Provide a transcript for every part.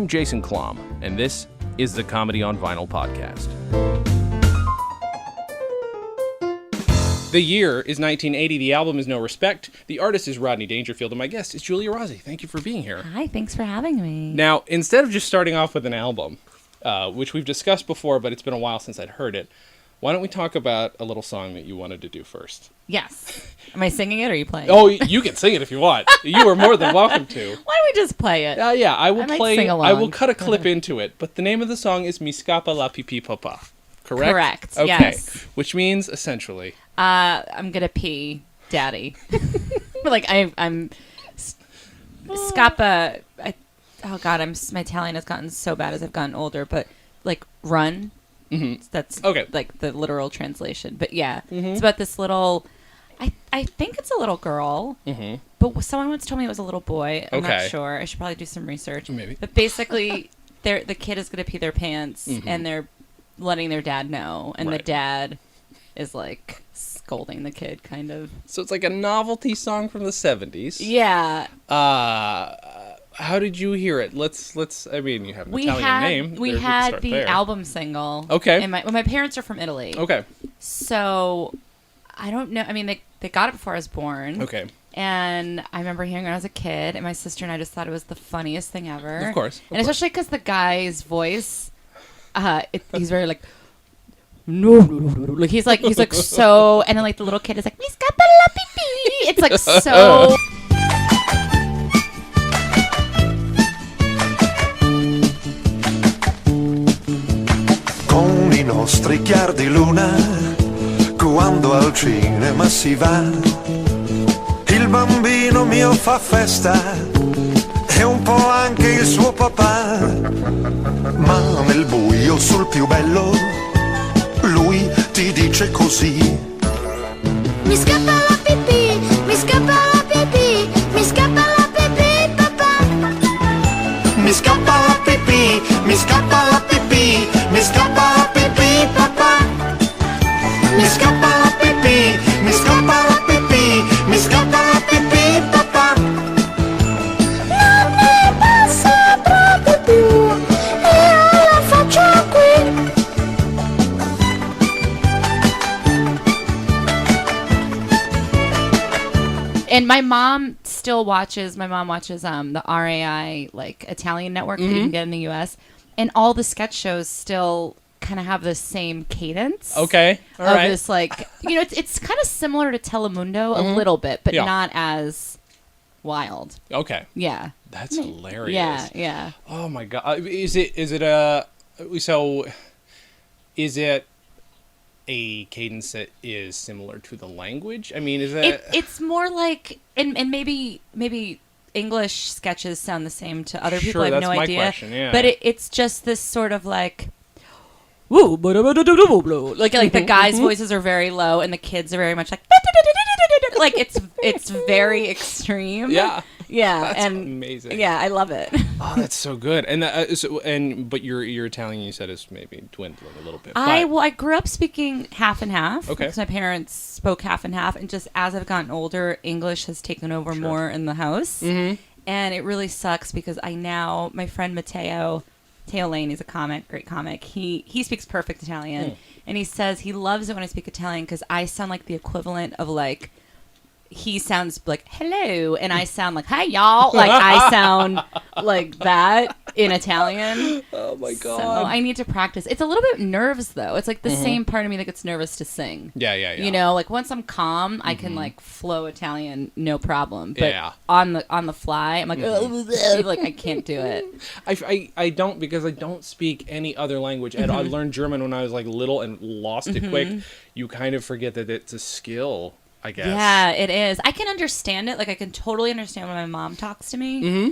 I'm Jason Klamm, and this is the Comedy on Vinyl podcast. The year is 1980. The album is No Respect. The artist is Rodney Dangerfield, and my guest is Giulia Rozzi. Thank you for being here. Hi, thanks for having me. Now, instead of just starting off with an album, which we've discussed before, but it's been a while since I'd heard it, why don't we talk about a little song that you wanted to do first? Yes. Am I singing it or are you playing Oh, you can sing it if you want. You are more than welcome to. Why don't we just play it? Yeah, I will play. Sing along. I will cut a clip into it, but the name of the song is Mi Scappa la Pipì Papa. Correct? Correct, okay. yes. Which means, essentially... I'm gonna pee, daddy. I'm Scappa. Oh God, my Italian has gotten so bad as I've gotten older. But run. Mm-hmm. That's okay. The literal translation. But yeah, It's about this little. I think it's a little girl. Mm-hmm. But someone once told me it was a little boy. I'm not sure. I should probably do some research. Maybe. But basically, the kid is gonna pee their pants, and they're letting their dad know, and the dad is scolding the kid, kind of. So it's like a novelty song from the 70s. Yeah. How did you hear it? Let's. I mean, you have an Italian name. We had the album single. Okay. And my parents are from Italy. Okay. So I don't know. I mean, they got it before I was born. Okay. And I remember hearing it when I was a kid, and my sister and I just thought it was the funniest thing ever. Of course. Especially because the guy's voice, he's very no, he's like so, and then the little kid is like, Mi scappa la pipì. It's so. Con I nostri chiar di luna, quando al cinema si va, il bambino mio fa festa e un po' anche il suo papà, ma nel buio sul più bello lui ti dice così: Mi scappa la pipì, mi scappa la pipì, mi scappa la pipì, papà. Mi scappa la pipì, mi scappa la pipì, mi scappa la pipì, papà. Mi scappa la pipì, mi scappa la pipì, mi scappa la pipì, papà. Non ne passa proprio più e io la faccio qui. And my mom watches the RAI Italian network that you can get in the US, and all the sketch shows still kind of have the same cadence. Okay. All right. This it's kind of similar to Telemundo a little bit, but not as wild. Okay. Yeah. That's hilarious. Yeah, yeah. Oh my God. Is it a cadence that is similar to the language? I mean, is that... It's more like, and maybe English sketches sound the same to other people. I have no idea. Question, yeah. But it's just this sort of woo, the guys' voices are very low and the kids are very much it's very extreme. Yeah. Yeah, that's and amazing. Yeah, I love it. Oh, that's so good. And but your Italian, you said, is maybe dwindling a little bit. I grew up speaking half and half. Okay. Because my parents spoke half and half, and just as I've gotten older, English has taken over more in the house. Mm-hmm. And it really sucks because my friend Matteo Lane is a great comic. He speaks perfect Italian, and he says he loves it when I speak Italian because I sound like the equivalent of he sounds like hello, and I sound like hi y'all. I sound like that in Italian. Oh my God! So I need to practice. It's a little bit nerves though. It's the same part of me that gets nervous to sing. Yeah. You know, once I'm calm, I can flow Italian no problem. But on the fly, I'm I can't do it. I don't, because I don't speak any other language. And I learned German when I was little and lost it quick. You kind of forget that it's a skill, I guess. Yeah, it is. I can understand it. I can totally understand when my mom talks to me. Mm-hmm.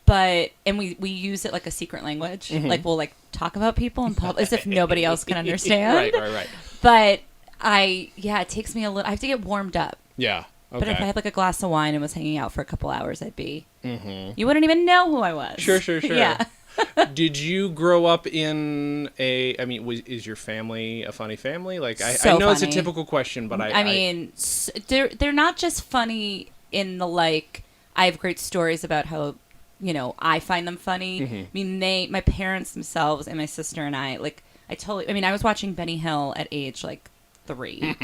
But, and we use it like a secret language. Mm-hmm. We'll talk about people in public as if nobody else can understand. Right. But it takes me I have to get warmed up. Yeah. Okay. But if I had a glass of wine and was hanging out for a couple hours, I'd be, you wouldn't even know who I was. Sure. Yeah. Did you grow up in is your family a funny family? I know funny. It's a typical question, but they're not just funny in the I have great stories about how I find them funny. I mean, my parents themselves and my sister and I I was watching Benny Hill at age like 3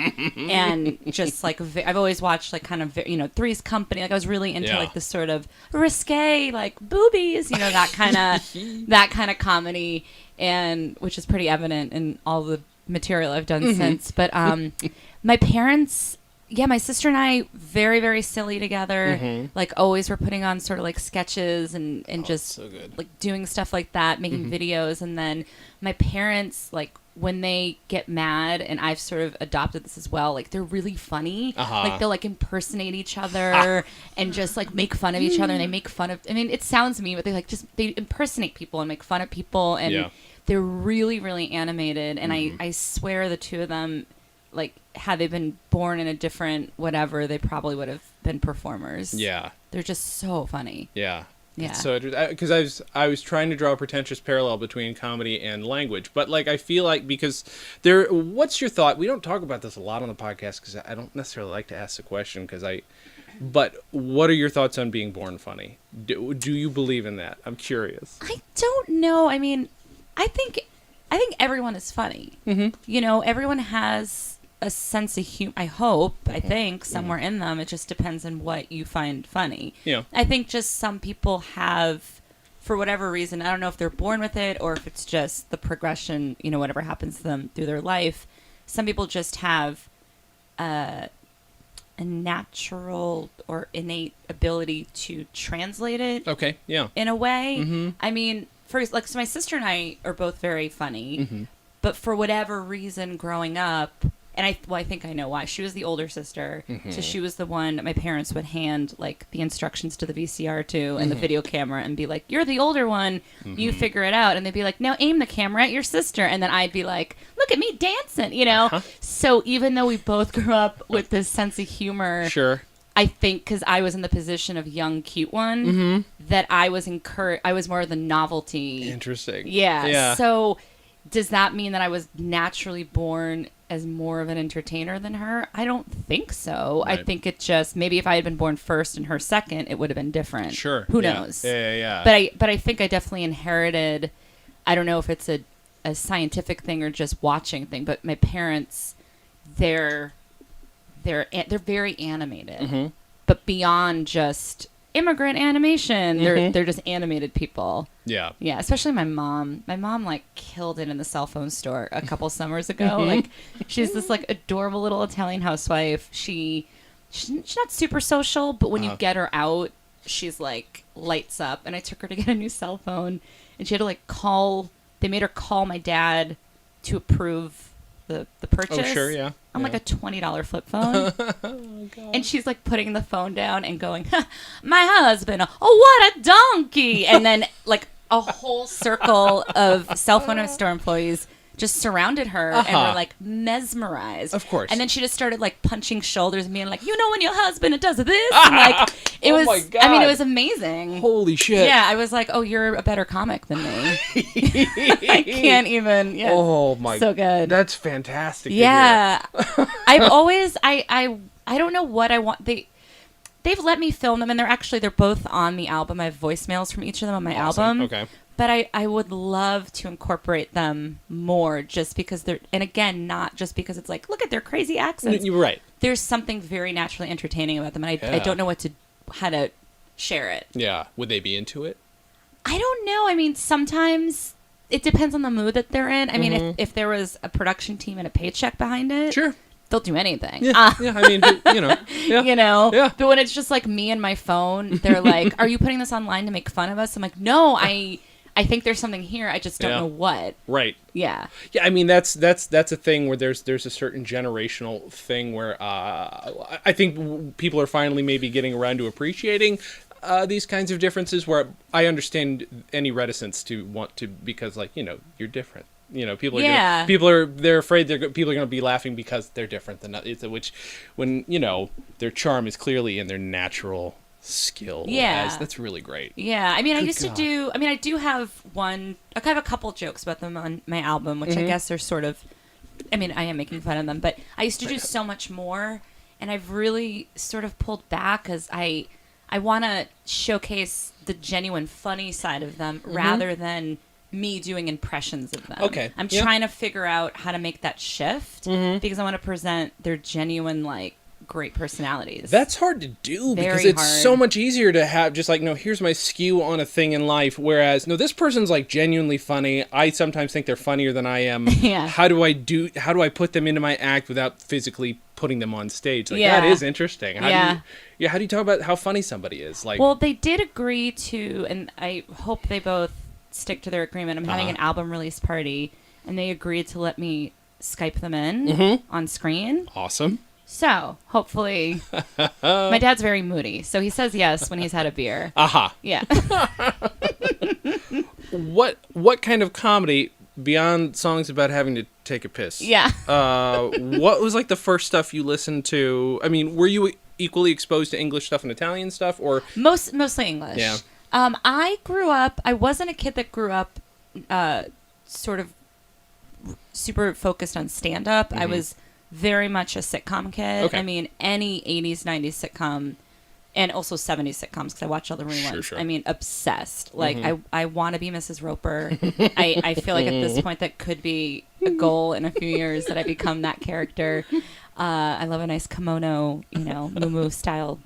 and just like I've always watched like kind of Three's Company, like I was really into like this sort of risque like boobies, that kind of comedy, and which is pretty evident in all the material I've done since. But my parents, my sister and I, very, very silly together. Like always we're putting on sort of like sketches and just so good. Like doing stuff like that, making videos. And then my parents, like when they get mad, and I've sort of adopted this as well, like they're really funny. Like they'll like impersonate each other and just like make fun of each other, and they make fun of, I mean, it sounds mean, but they impersonate people and make fun of people, and they're really, really animated. And I swear the two of them, like had they been born in a different whatever, they probably would have been performers. Yeah. They're just so funny. Yeah. Yeah. So, because I was trying to draw a pretentious parallel between comedy and language, but like I feel like because what's your thought? We don't talk about this a lot on the podcast because I don't necessarily like to ask the question but what are your thoughts on being born funny? Do you believe in that? I'm curious. I don't know. I mean, I think everyone is funny. Everyone has a sense of humor, I hope, I think, somewhere in them. It just depends on what you find funny. Yeah. I think just some people have, for whatever reason, I don't know if they're born with it or if it's just the progression, whatever happens to them through their life. Some people just have a natural or innate ability to translate it. Okay, yeah. In a way. I mean, so my sister and I are both very funny, but for whatever reason growing up, and I think I know why. She was the older sister, so she was the one my parents would hand like the instructions to the VCR to and the video camera and be like, "You're the older one, you figure it out." And they'd be like, "Now aim the camera at your sister," and then I'd be like, "Look at me dancing," So even though we both grew up with this sense of humor, sure. I think because I was in the position of young cute one, that I was I was more of the novelty. Interesting. Yeah. So does that mean that I was naturally born as more of an entertainer than her? I don't think so. Right. I think it just, maybe if I had been born first and her second, it would have been different. Sure. Who knows? Yeah. But I think I definitely inherited, I don't know if it's a scientific thing or just watching thing, but my parents, they're very animated. But beyond just immigrant animation, they're just animated people. Yeah. Yeah, especially my mom. My mom like killed it in the cell phone store a couple summers ago. Like she's this like adorable little Italian housewife. She's not super social, but when you get her out, she's like lights up. And I took her to get a new cell phone, and she had to like they made her call my dad to approve the purchase. Oh, sure, yeah. On like a $20 flip phone. Oh, God. And she's like putting the phone down and going, "My husband, oh, what a donkey." And then like a whole circle of cell phone store employees just surrounded her and were like mesmerized. Of course. And then she just started like punching shoulders and being like, when your husband does this? And like it was, my God. I mean, it was amazing. Holy shit. Yeah, I was like, oh, you're a better comic than me. I can't even. Yeah. Oh my. So good. That's fantastic. Yeah. I've always, I don't know what I want. They've let me film them, and they're both on the album. I have voicemails from each of them on my album. Okay. But I would love to incorporate them more, just because they're, and again, not just because it's like, look at their crazy accents. You're right. There's something very naturally entertaining about them, and I don't know how to share it. Yeah. Would they be into it? I don't know. I mean, sometimes it depends on the mood that they're in. I mean, if there was a production team and a paycheck behind it. Sure. They'll do anything. Yeah, I mean, Yeah. Yeah. But when it's just like me and my phone, they're like, "Are you putting this online to make fun of us?" I'm like, "No, I think there's something here. I just don't know what." Right. Yeah. Yeah. I mean, that's a thing where there's a certain generational thing where I think people are finally maybe getting around to appreciating these kinds of differences. Where I understand any reticence to want to, because like you're different. They're afraid people are going to be laughing because they're different than others, which when their charm is clearly in their natural skill. Yeah, that's really great. Yeah, I mean, I do have I have a couple jokes about them on my album, which I guess are sort of, I mean, I am making fun of them, but I used to do so much more, and I've really sort of pulled back because I I want to showcase the genuine funny side of them rather than me doing impressions of them. Okay. I'm trying to figure out how to make that shift because I want to present their genuine, like, great personalities. That's hard to do because Very it's hard. so much easier to have just like, no, here's my skew on a thing in life. Whereas, no, this person's like genuinely funny. I sometimes think they're funnier than I am. Yeah. How do I put them into my act without physically putting them on stage? Like, Yeah. that is interesting. How Yeah. how do you talk about how funny somebody is? Like, Well, they did agree to, and I hope they both stick to their agreement. I'm having an album release party, and they agreed to let me Skype them in on screen. awesome. So, hopefully, my dad's very moody, so he says yes when he's had a beer. Aha. Yeah. What kind of comedy beyond songs about having to take a piss? Yeah. What was like the first stuff you listened to? I mean, were you equally exposed to English stuff and Italian stuff, or Mostly English. Yeah. I wasn't a kid that grew up sort of super focused on stand-up. I was very much a sitcom kid. Okay. I mean, any 80s, 90s sitcom, and also 70s sitcoms, because I watch all the reruns. Sure. I mean, obsessed. Like, I want to be Mrs. Roper. I feel like at this point that could be a goal in a few years that I become that character. I love a nice kimono, muumuu style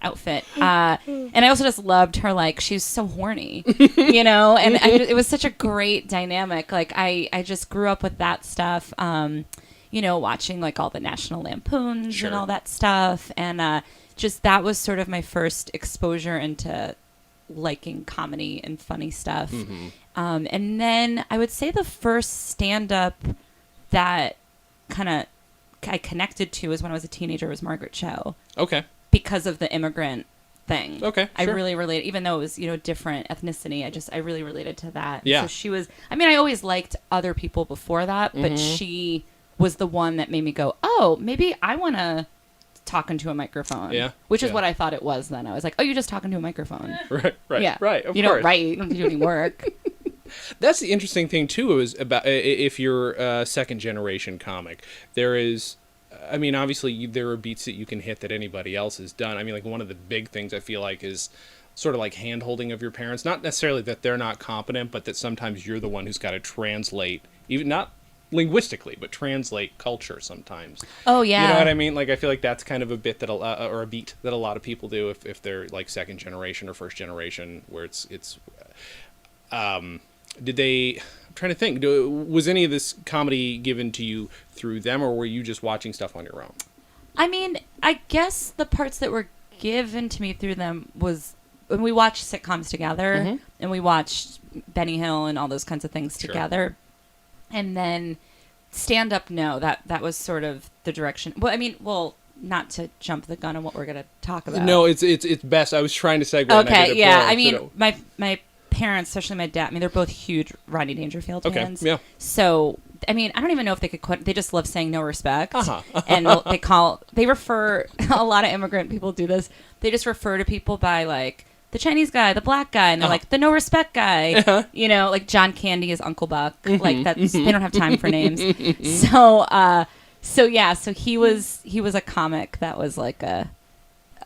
outfit. And I also just loved her, like, she's so horny, and it was such a great dynamic. Like, I just grew up with that stuff, watching, like, all the National Lampoons Sure. and all that stuff. And just that was sort of my first exposure into liking comedy and funny stuff. And then I would say the first stand-up that kind of I connected to was when I was a teenager was Margaret Cho. okay? Because of the immigrant thing. Okay, I sure. really related, even though it was, different ethnicity, I really related to that. Yeah. So she was, I always liked other people before that, but she was the one that made me go, oh, maybe I want to talk into a microphone. Yeah, Which is yeah. what I thought it was then. I was like, oh, you're just talking to a microphone. Right. Yeah. Right. Of you course. don't write, you don't have to do any work. That's the interesting thing too. Is about if you're a second generation comic, there is. I mean, obviously, there are beats that you can hit that anybody else has done. I mean, like, one of the big things I feel like is sort of like hand-holding of your parents. Not necessarily that they're not competent, but that sometimes you're the one who's got to translate, even not linguistically, but translate culture sometimes. Oh, yeah. You know what I mean? Like, I feel like that's kind of a bit that, or a beat that a lot of people do if they're like second generation or first generation, where did they... I'm trying to think. Was any of this comedy given to you through them, or were you just watching stuff on your own? I mean, I guess the parts that were given to me through them was when we watched sitcoms together and we watched Benny Hill and all those kinds of things Sure. together. And then stand up, no, that was sort of the direction. Well, not to jump the gun on what we're going to talk about. No, it's best. I was trying to segue. and I Okay, did it yeah. plural, I mean, so- my parents, especially my dad, they're both huge Rodney Dangerfield Okay, fans. yeah. So, I mean, I don't even know if they could quit. They just love saying no respect. Uh-huh. And they refer, a lot of immigrant people do this. They just refer to people by, like, the Chinese guy, the black guy, and they're like, the no respect guy. Like John Candy is Uncle Buck. Like, that's, they don't have time for names. So he was a comic that was like a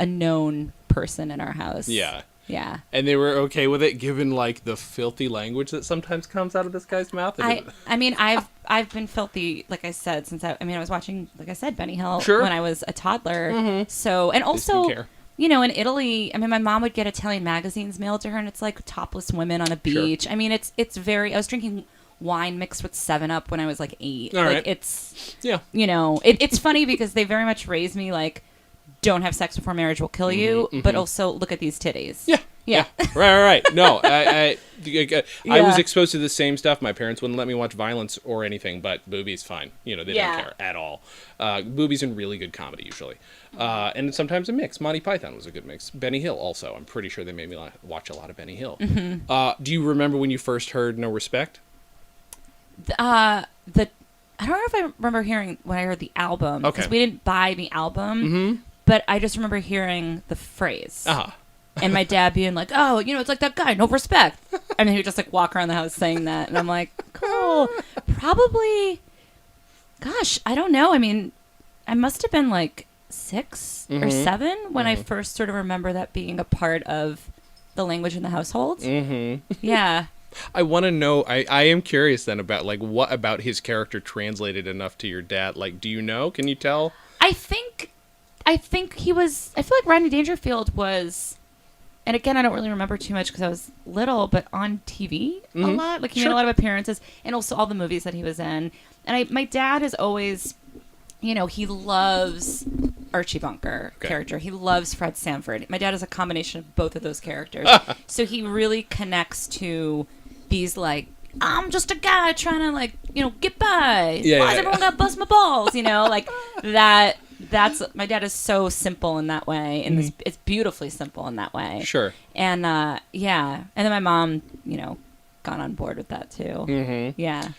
known person in our house. Yeah. Yeah. And they were okay with it, given like the filthy language that sometimes comes out of this guy's mouth. I mean, I've been filthy, like I said, since I was watching, like I said, Benny Hill Sure. when I was a toddler. So, and also, care. in Italy, I mean, my mom would get Italian magazines mailed to her, and it's like topless women on a beach. I mean, it's very. I was drinking wine mixed with 7-Up when I was like 8. All like right. it's Yeah. It's funny because they very much raised me like, don't have sex before marriage will kill you, but also look at these titties. Yeah. Right. No, I was Yeah. exposed to the same stuff. My parents wouldn't let me watch violence or anything, but boobies, fine. They Yeah. didn't care at all. Boobies and really good comedy usually, and sometimes a mix. Monty Python was a good mix. Benny Hill also. I'm pretty sure they made me watch a lot of Benny Hill. Do you remember when you first heard No Respect? I don't know if I remember hearing when I heard the album because Okay. we didn't buy the album, but I just remember hearing the phrase. And my dad being like, oh, it's like that guy, no respect. And then he would just like walk around the house saying that. And I'm like, cool. Probably, gosh, I don't know. I mean, I must have been like 6 or 7 when I first sort of remember that being a part of the language in the household. Yeah. I want to know, I am curious then about, like, what about his character translated enough to your dad? Like, do you know? Can you tell? I think he was, I feel like Rodney Dangerfield was, and again, I don't really remember too much because I was little, but on TV a lot. Like, he made a lot of appearances, and also all the movies that he was in. And my dad has always, he loves Archie Bunker character. He loves Fred Sanford. My dad is a combination of both of those characters. So he really connects to these, like, I'm just a guy trying to, like, get by. Why does everyone got to bust my balls? Like, that's my dad is so simple in that way, and it's beautifully simple in that way. Sure. And and then my mom, got on board with that too. Yeah.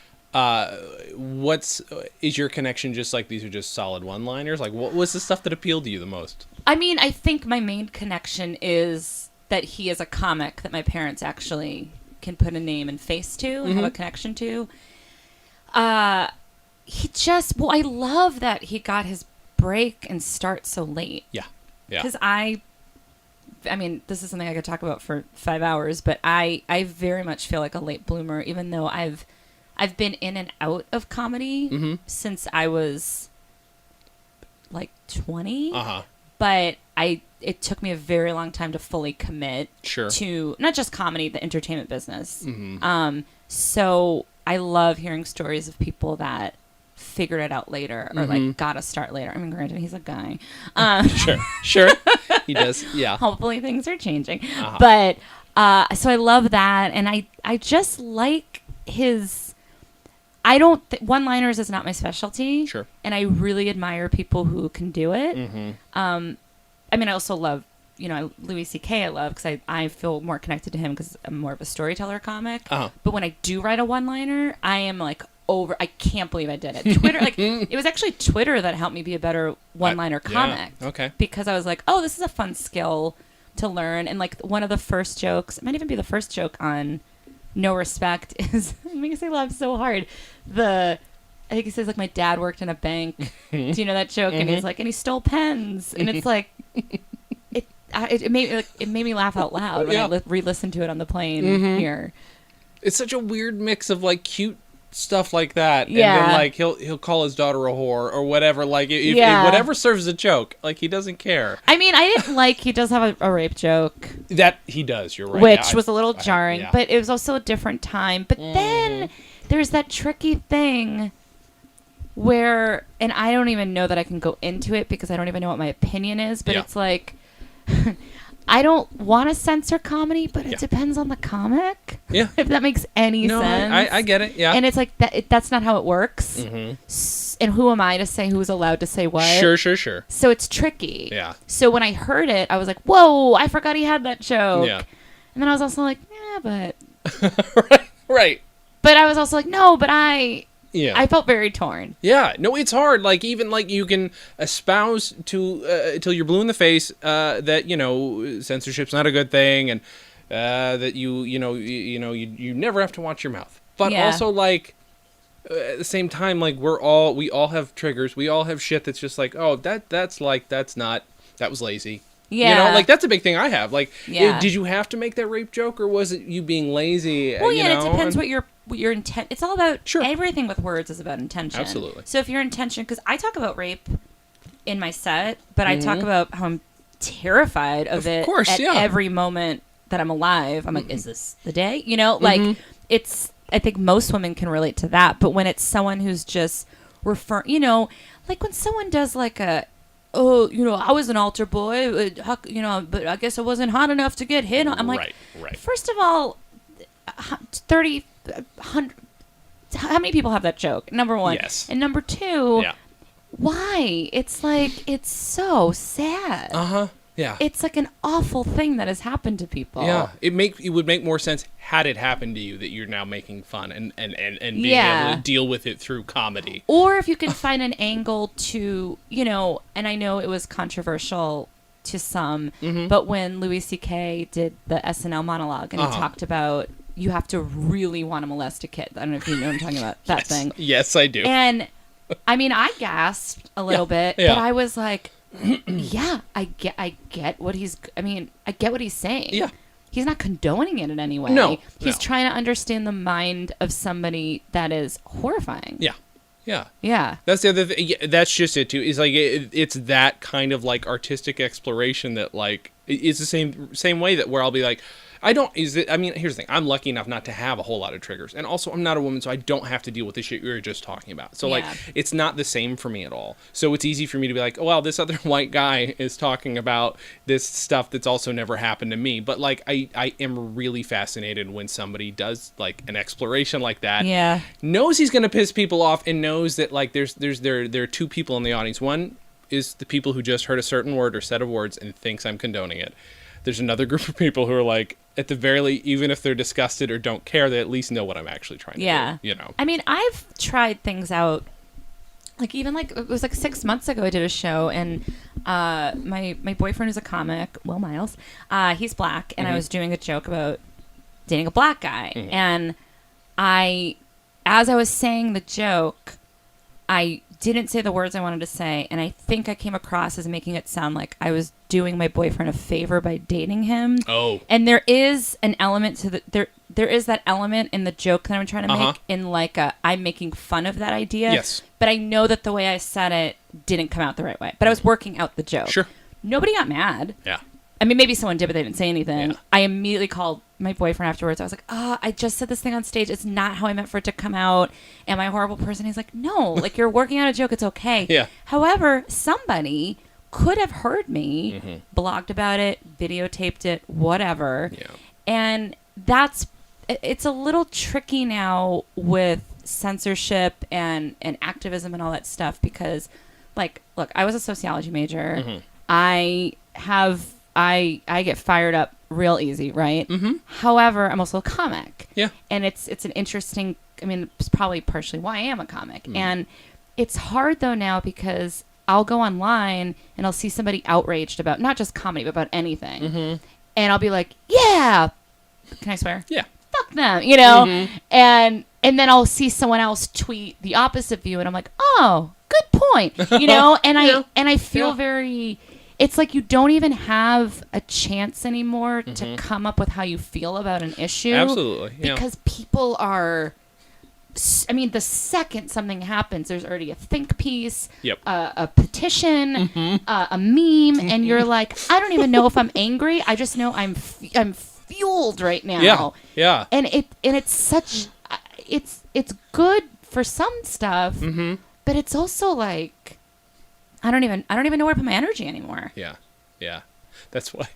Is your connection just like these are just solid one-liners? Like, what was the stuff that appealed to you the most? I mean, I think my main connection is that he is a comic that my parents actually can put a name and face to and have a connection to. I love that he got his break and start so late. Yeah. Because I mean, this is something I could talk about for 5 hours, but I very much feel like a late bloomer, even though I've been in and out of comedy since I was like 20. But it took me a very long time to fully commit to not just comedy, the entertainment business. So I love hearing stories of people that figured it out later or like got to start later. I mean, granted, he's a guy. Sure. He does. Yeah. Hopefully things are changing. But so I love that. And I just like his... one-liners is not my specialty. Sure. And I really admire people who can do it. I mean, I also love, Louis C.K. I love because I feel more connected to him because I'm more of a storyteller comic. But when I do write a one-liner, I am like I can't believe I did it. Twitter, like, it was actually Twitter that helped me be a better one-liner comic. Okay. Because I was like, oh, this is a fun skill to learn. And like one of the first jokes, it might even be the first joke on No Respect is, it makes me laugh so hard. I think he says, like, my dad worked in a bank. Do you know that joke? And he's like, and he stole pens. And it's like, it made me laugh out loud when I re-listened to it on the plane here. It's such a weird mix of, like, cute stuff like that. And then, like, he'll call his daughter a whore or whatever. Like, if whatever serves a joke. Like, he doesn't care. I mean, I didn't like, he does have a rape joke. That he does, you're right. Which was a little jarring. But it was also a different time. But then there's that tricky thing where, and I don't even know that I can go into it because I don't even know what my opinion is, but it's like, I don't want to censor comedy, but it depends on the comic. Yeah. If that makes any sense. I get it, yeah. And it's like, that's not how it works. And who am I to say who's allowed to say what? Sure. So it's tricky. Yeah. So when I heard it, I was like, whoa, I forgot he had that joke. Yeah. And then I was also like, yeah, but... right. But I was also like, no, but I felt very torn. Yeah, no, it's hard. Like, even like you can espouse till you're blue in the face that censorship's not a good thing, and that you never have to watch your mouth. But also, like, at the same time, like, we all have triggers. We all have shit that's just like, oh, that was lazy. Yeah. Like, that's a big thing I have. Like, did you have to make that rape joke, or was it you being lazy? Well, it depends what your intent. It's all about everything with words is about intention. Absolutely. So if your intention, because I talk about rape in my set, but I talk about how I'm terrified of it at every moment that I'm alive. I'm like, is this the day? Like it's. I think most women can relate to that. But when it's someone who's just like when someone does like a. Oh, I was an altar boy, but I guess I wasn't hot enough to get hit. I'm like, right. First of all, 100. How many people have that joke? Number one. Yes. And number two, why? It's like, it's so sad. Yeah. It's like an awful thing that has happened to people. Yeah. It would make more sense had it happened to you that you're now making fun and being able to deal with it through comedy. Or if you can find an angle to, and I know it was controversial to some, but when Louis C.K. did the SNL monologue and he talked about you have to really want to molest a kid. I don't know if you know what I'm talking about, that thing. Yes, I do. And, I mean, I gasped a little bit, but I was like, yeah, I get what he's saying. Yeah. He's not condoning it in any way. No, He's no. trying to understand the mind of somebody that is horrifying. Yeah. Yeah. Yeah. That's the other thing. Yeah, that's just it too. Is like it's that kind of like artistic exploration that like is the same way that where I'll be like, I don't. Is it? I mean, here's the thing. I'm lucky enough not to have a whole lot of triggers, and also I'm not a woman, so I don't have to deal with the shit you were just talking about. So like, Yeah. it's not the same for me at all. So it's easy for me to be like, oh well, this other white guy is talking about this stuff that's also never happened to me. But like, I am really fascinated when somebody does like an exploration like that. Yeah. Knows he's gonna piss people off, and knows that like there are two people in the audience. One is the people who just heard a certain word or set of words and thinks I'm condoning it. There's another group of people who are like, at the very least, even if they're disgusted or don't care, they at least know what I'm actually trying to do. You know? I mean, I've tried things out. Like, even like, it was like 6 months ago I did a show, and my boyfriend is a comic, Will Miles. He's black, and I was doing a joke about dating a black guy. And as I was saying the joke, I didn't say the words I wanted to say, and I think I came across as making it sound like I was doing my boyfriend a favor by dating him. Oh. And there is an element to there is that element in the joke that I'm trying to make, in like I'm making fun of that idea. Yes. But I know that the way I said it didn't come out the right way. But I was working out the joke. Sure. Nobody got mad. Yeah. I mean, maybe someone did, but they didn't say anything. Yeah. I immediately called my boyfriend afterwards. I was like, I just said this thing on stage. It's not how I meant for it to come out. Am I a horrible person? He's like, no, like you're working out a joke. It's okay. Yeah. However, somebody could have heard me, blogged about it, videotaped it, whatever. Yeah. And it's a little tricky now with censorship and activism and all that stuff because, like, look, I was a sociology major. I get fired up real easy, right? However, I'm also a comic. Yeah. And it's an interesting, I mean, it's probably partially why I am a comic. And it's hard, though, now because I'll go online and I'll see somebody outraged about not just comedy, but about anything. And I'll be like, yeah. Can I swear? Yeah. Fuck them, you know? And then I'll see someone else tweet the opposite view and I'm like, oh, good point. You know? And I feel very... It's like you don't even have a chance anymore to come up with how you feel about an issue. Absolutely. Yeah. Because people are... I mean, the second something happens, there's already a think piece, a petition, a meme, and you're like, I don't even know if I'm angry. I just know I'm fueled right now. Yeah. Yeah. And it's such... It's good for some stuff, but it's also like... I don't even know where to put my energy anymore. Yeah. Yeah. That's why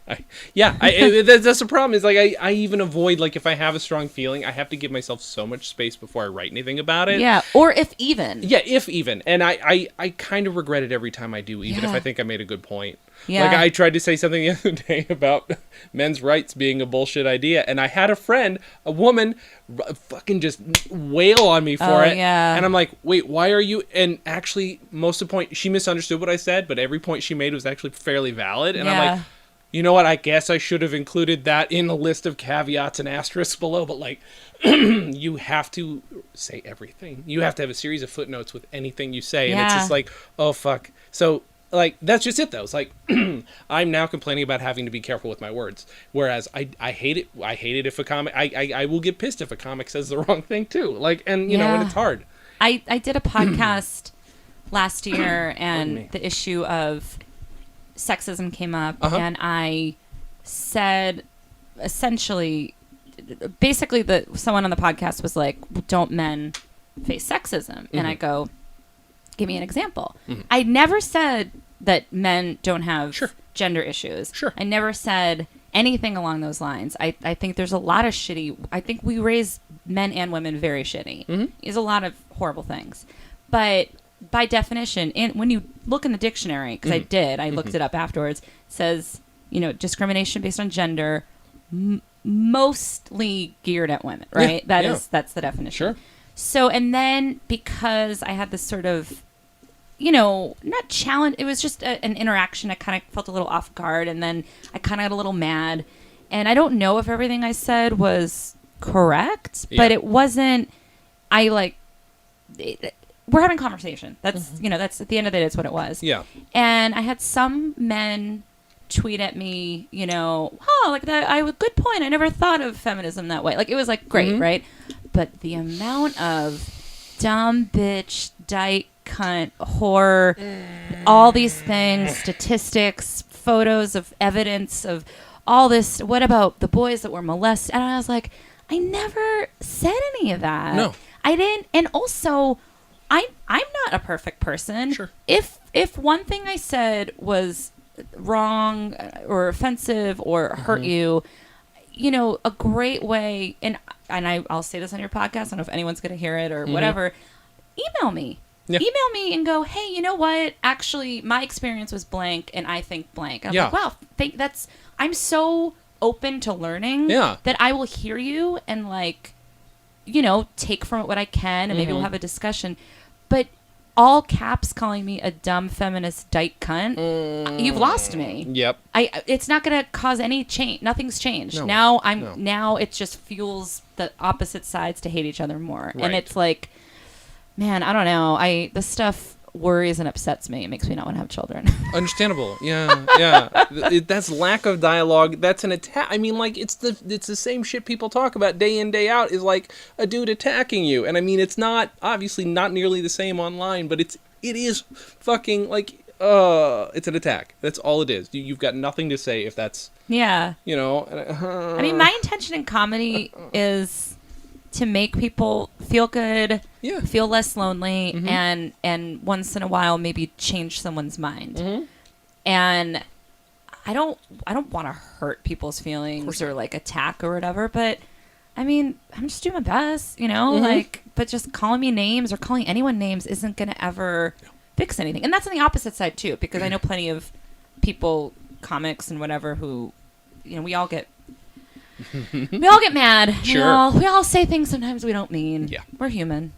that's the problem is like I even avoid, like, if I have a strong feeling, I have to give myself so much space before I write anything about it. Yeah. Or if even. Yeah. If even. And I kind of regret it every time I do, even if I think I made a good point. Yeah. Like I tried to say something the other day about men's rights being a bullshit idea. And I had a friend, a woman, fucking just wail on me for it. Yeah. And I'm like, wait, why are you? And actually, most of the point, she misunderstood what I said, but every point she made was actually fairly valid. And I'm like, you know what? I guess I should have included that in the list of caveats and asterisks below. But like, you have to say everything. You have to have a series of footnotes with anything you say. And it's just like, oh, fuck. So, like, that's just it, though. It's like, I'm now complaining about having to be careful with my words. Whereas I hate it. I hate it if a comic... I will get pissed if a comic says the wrong thing, too. Like, and, you know, and it's hard. I did a podcast last year, and the issue of sexism came up, and I said, essentially, basically, someone on the podcast was like, don't men face sexism? And I go... Give me an example. I never said that men don't have gender issues. Sure. I never said anything along those lines. I think there's a lot of shitty... I think we raise men and women very shitty. There's a lot of horrible things. But by definition, when you look in the dictionary, because I looked it up afterwards, it says, you know, discrimination based on gender, mostly geared at women, right? That's the definition. Sure. So, and then because I had this sort of, you know, not challenge, it was just an interaction. I kind of felt a little off guard, and then I kind of got a little mad. And I don't know if everything I said was correct, but it wasn't, we're having conversation. That's that's at the end of the day, that's what it was. Yeah. And I had some men tweet at me, like that. I have a good point. I never thought of feminism that way. Like it was like great, right? But the amount of dumb bitch, dyke, cunt, whore, all these things, statistics, photos of evidence of all this. What about the boys that were molested? And I was like, I never said any of that. No, I didn't. And also, I'm not a perfect person. Sure. If one thing I said was wrong or offensive or hurt you, a great way, and I'll say this on your podcast, I don't know if anyone's going to hear it or whatever, email me. Yeah. Email me and go, hey, you know what? Actually, my experience was blank and I think blank. I'm like, wow, I'm so open to learning that I will hear you and take from it what I can and maybe we'll have a discussion. But all caps calling me a dumb feminist dyke cunt, you've lost me. Yep. It's not going to cause any change. Nothing's changed. No. Now it just fuels the opposite sides to hate each other more. Right. And it's like, man, I don't know. This stuff worries and upsets me. It makes me not want to have children. Understandable. Yeah. That's lack of dialogue. That's an attack. I mean, like, it's the same shit people talk about day in, day out, is like a dude attacking you. And I mean, it's not, obviously not nearly the same online, but it is fucking, like, it's an attack. That's all it is. You've got nothing to say if that's, yeah. I mean, my intention in comedy is to make people feel good, feel less lonely, and once in a while maybe change someone's mind. And I don't want to hurt people's feelings or like attack or whatever, but I mean, I'm just doing my best, but just calling me names or calling anyone names isn't going to ever fix anything. And that's on the opposite side too, because I know plenty of people, comics and whatever, who, we all get mad. Sure. We all say things sometimes we don't mean. Yeah. We're human.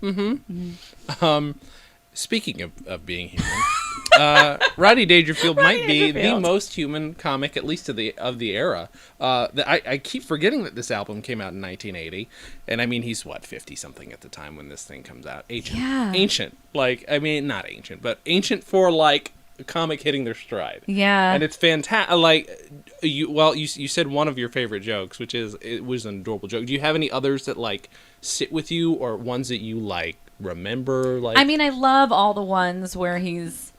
Speaking of being human, Rodney Dangerfield might be the most human comic, at least of the era. I keep forgetting that this album came out in 1980, and I mean, he's 50-something at the time when this thing comes out. Ancient. Like, I mean, not ancient, but ancient for like a comic hitting their stride. Yeah. And it's fantastic. Like, you said one of your favorite jokes, which is, it was an adorable joke. Do you have any others that like sit with you, or ones that you like remember? Like, I mean, I love all the ones where he's,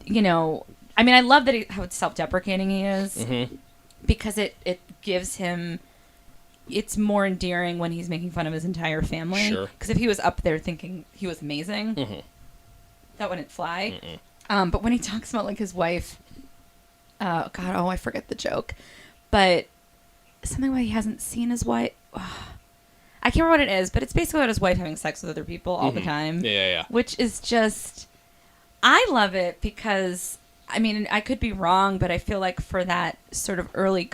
I love that how self-deprecating he is, because it gives him, it's more endearing when he's making fun of his entire family. Sure. Because if he was up there thinking he was amazing, that wouldn't fly. But when he talks about like his wife, I forget the joke, but something where he hasn't seen his wife. I can't remember what it is, but it's basically about his wife having sex with other people all the time. Yeah. Which is just, I love it because, I mean, I could be wrong, but I feel like for that sort of early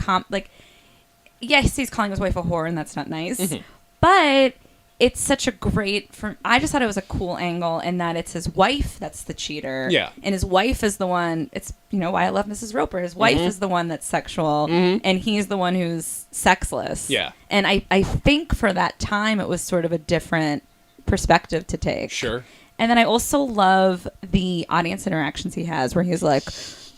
yes, he's calling his wife a whore, and that's not nice, but it's such a I just thought it was a cool angle in that it's his wife that's the cheater. Yeah. And his wife is the one, it's, why I love Mrs. Roper. His wife is the one that's sexual, and he's the one who's sexless. Yeah. And I think for that time, it was sort of a different perspective to take. Sure. And then I also love the audience interactions he has where he's like,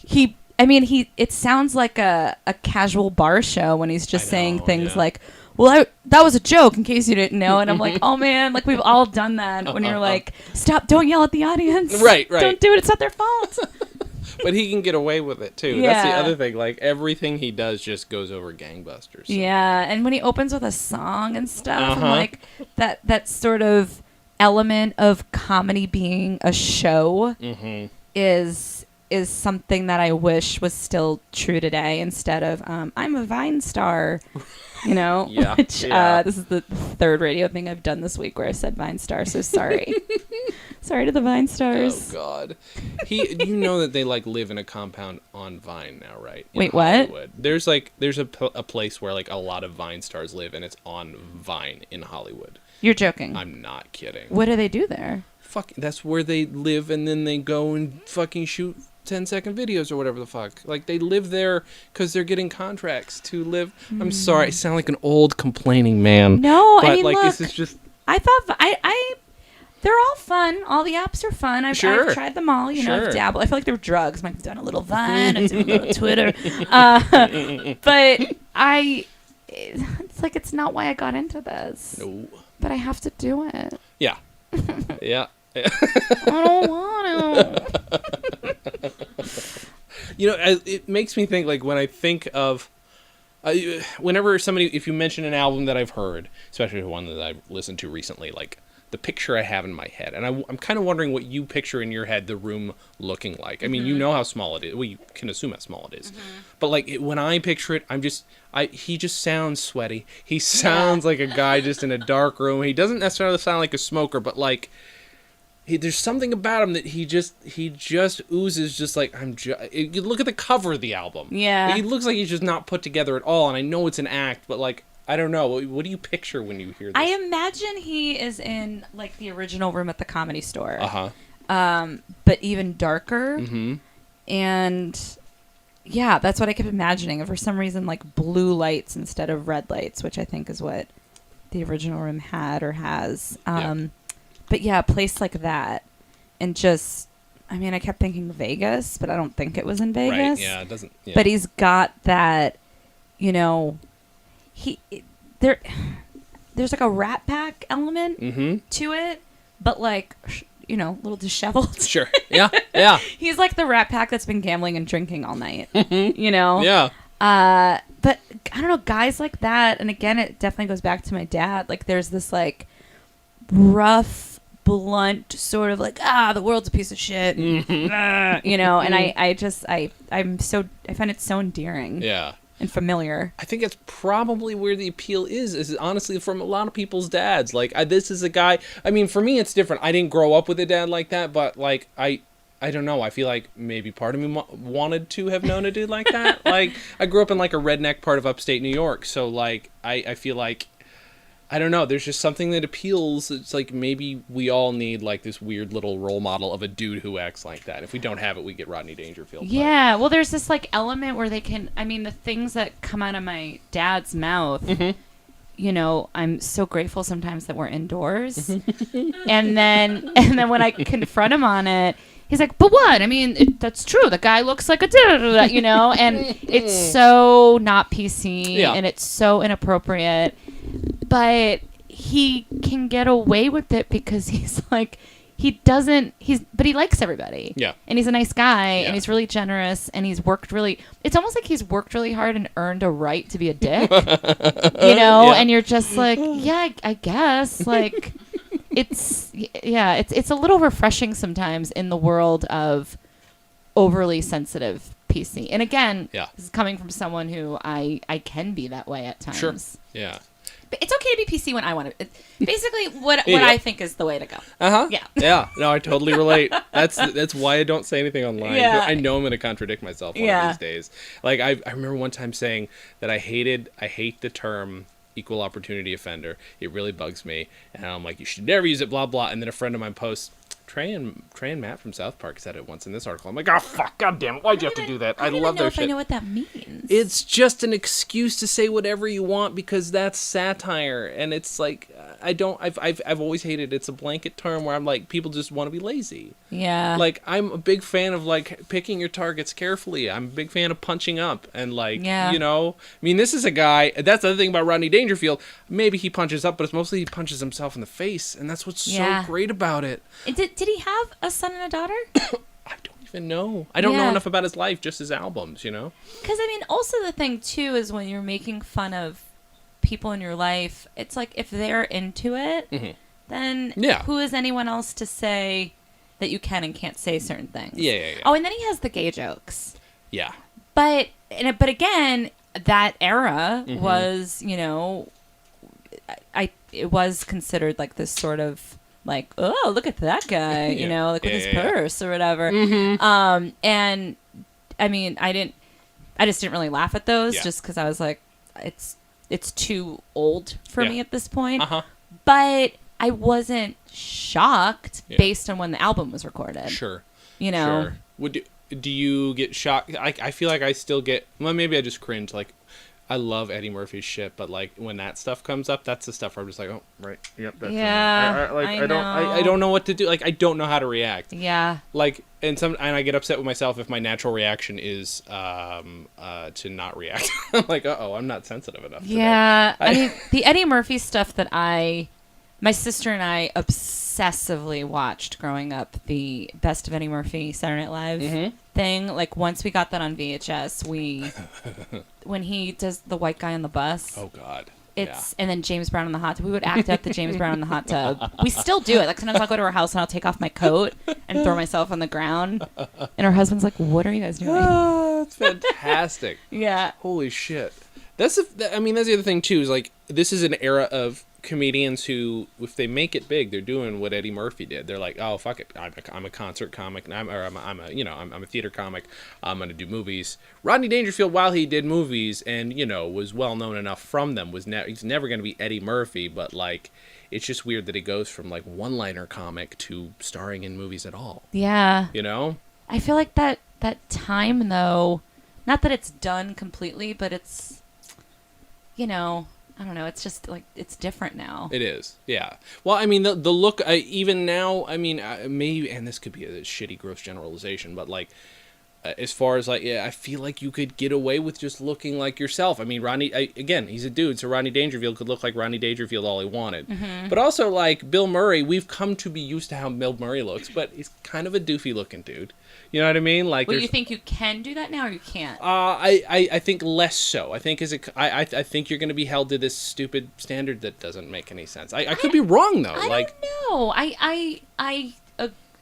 it sounds like a casual bar show when he's just saying things like, well, that was a joke in case you didn't know. And I'm like, oh man, like we've all done that when you're like, stop, don't yell at the audience. Right. Don't do it. It's not their fault. But he can get away with it too. Yeah. That's the other thing. Like, everything he does just goes over gangbusters. So. Yeah. And when he opens with a song and stuff, I'm like, that sort of element of comedy being a show is something that I wish was still true today, instead of I'm a Vine star, Yeah. Which this is the third radio thing I've done this week where I said Vine star, so sorry. Sorry to the Vine stars. Oh God, you know that they like live in a compound on Vine now, right? Wait, what? Hollywood. There's a place where like a lot of Vine stars live, and it's on Vine in Hollywood. You're joking. I'm not kidding. What do they do there? Fuck, that's where they live, and then they go and fucking shoot 10-second videos or whatever the fuck. Like, they live there because they're getting contracts to live. I'm sorry, I sound like an old complaining man. No, but I mean, like, look, this is just. I thought They're all fun. All the apps are fun. I've tried them all. You know, I've dabbled. I feel like they're drugs. I've done a little Vine. I've done a little Twitter. But it's like, it's not why I got into this. No. But I have to do it. Yeah. Yeah. I don't want to. You know, it makes me think, like, when I think of, whenever somebody, if you mention an album that I've heard, especially one that I've listened to recently, like, the picture I have in my head, and I'm kind of wondering what you picture in your head the room looking like. I mean, you know how small it is. Well, you can assume how small it is. But, like, when I picture it, he just sounds sweaty. He sounds like a guy just in a dark room. He doesn't necessarily sound like a smoker, but, like, there's something about him that he just oozes just like, you look at the cover of the album. Yeah. He looks like he's just not put together at all, and I know it's an act, but, like, I don't know. What do you picture when you hear this? I imagine he is in, like, the original Room at the Comedy Store. But even darker. Mm-hmm. And, yeah, that's what I kept imagining. And for some reason, like, blue lights instead of red lights, which I think is what the original Room had or has. But, yeah, a place like that. And just, I mean, I kept thinking Vegas, but I don't think it was in Vegas. Right, yeah, it doesn't. Yeah. But he's got that, you know... There's like a Rat Pack element to it, but like, you know, a little disheveled. Sure. Yeah. Yeah. He's like the Rat Pack that's been gambling and drinking all night. You know. Yeah. But I don't know, guys like that, and again, it definitely goes back to my dad. Like, there's this like rough, blunt sort of like, the world's a piece of shit, you know. And I find it so endearing. Yeah. And familiar. I think it's probably where the appeal is honestly from a lot of people's dads. Like, this is a guy, I mean, for me, it's different. I didn't grow up with a dad like that, but, like, I don't know. I feel like maybe part of me wanted to have known a dude like that. Like, I grew up in, like, a redneck part of upstate New York, so, like, I feel like, I don't know, there's just something that appeals. It's like, maybe we all need, like, this weird little role model of a dude who acts like that. If we don't have it, we get Rodney Dangerfield. Yeah, well, there's this, like, element where they can, I mean, the things that come out of my dad's mouth, you know, I'm so grateful sometimes that we're indoors. and then when I confront him on it, he's like, but what? I mean, that's true. The guy looks like a, you know, and it's so not PC and it's so inappropriate. But he can get away with it because he's like, but he likes everybody. Yeah. And he's a nice guy and he's really generous and it's almost like he's worked really hard and earned a right to be a dick, you know? And you're just like, yeah, I guess. Like, it's a little refreshing sometimes in the world of overly sensitive PC. And again, this is coming from someone who I can be that way at times. Sure. Yeah. But it's okay to be PC when I want to. Basically, what I think is the way to go. Yeah. Yeah. No, I totally relate. That's why I don't say anything online. Yeah. I know I'm going to contradict myself one of these days. Like, I remember one time saying that I hate the term equal opportunity offender. It really bugs me. And I'm like, you should never use it, blah, blah. And then a friend of mine posts, Trey and Matt from South Park said it once in this article. I'm like, oh, fuck, God damn it. Why'd you have to do that? I love their shit. I know what that means. It's just an excuse to say whatever you want because that's satire. And it's like, I've always hated it's a blanket term where I'm like, people just want to be lazy. Yeah. Like, I'm a big fan of, like, picking your targets carefully. I'm a big fan of punching up and, like, you know. I mean, this is a guy, that's the other thing about Rodney Dangerfield. Maybe he punches up, but it's mostly he punches himself in the face. And that's what's so great about it. Did he have a son and a daughter? I don't even know. I don't know enough about his life, just his albums, you know? Because, I mean, also the thing, too, is when you're making fun of people in your life, it's like if they're into it, then who is anyone else to say that you can and can't say certain things? Yeah. Oh, and then he has the gay jokes. Yeah. But again, that era was, you know, it was considered like this sort of like, oh, look at that guy, you know, like with his purse or whatever. And I mean, I just didn't really laugh at those just because I was like, it's too old for me at this point. But I wasn't shocked based on when the album was recorded. Sure. You know. Sure. Do you get shocked? I feel like I still get, well, maybe I just cringe. Like, I love Eddie Murphy's shit, but like when that stuff comes up, that's the stuff where I'm just like, oh, right, yep, that's Yeah, I don't know what to do. Like I don't know how to react. Yeah. Like and I get upset with myself if my natural reaction is to not react. I'm like, I'm not sensitive enough. Yeah, I mean the Eddie Murphy stuff that my sister and I obsessively watched growing up, the Best of Eddie Murphy Saturday Night Live thing. Like once we got that on VHS, when he does the white guy on the bus. Oh God. And then James Brown in the hot tub. We would act out the James Brown in the hot tub. We still do it. Like sometimes I'll go to her house and I'll take off my coat and throw myself on the ground. And her husband's like, "What are you guys doing?" Oh, that's fantastic. Yeah. Holy shit. That's the other thing too. Is like this is an era of comedians who, if they make it big, they're doing what Eddie Murphy did. They're like, oh fuck it, I'm a concert comic, I'm a theater comic. I'm gonna do movies. Rodney Dangerfield, while he did movies and was well known enough from them, he's never gonna be Eddie Murphy. But like, it's just weird that he goes from like one-liner comic to starring in movies at all. Yeah. I feel like that time though, not that it's done completely, but it's I don't know. It's just like it's different now. It is, yeah. Well, I mean, the look, even now, I mean, maybe, and this could be a shitty, gross generalization, but like, as far as like, yeah, I feel like you could get away with just looking like yourself. I mean, again, he's a dude, so Rodney Dangerfield could look like Rodney Dangerfield all he wanted. Mm-hmm. But also, like Bill Murray, we've come to be used to how Bill Murray looks, but he's kind of a doofy looking dude. You know what I mean? Like, well, you think you can do that now, or you can't? I think less so. I think I think you're going to be held to this stupid standard that doesn't make any sense. I could be wrong though. I don't know.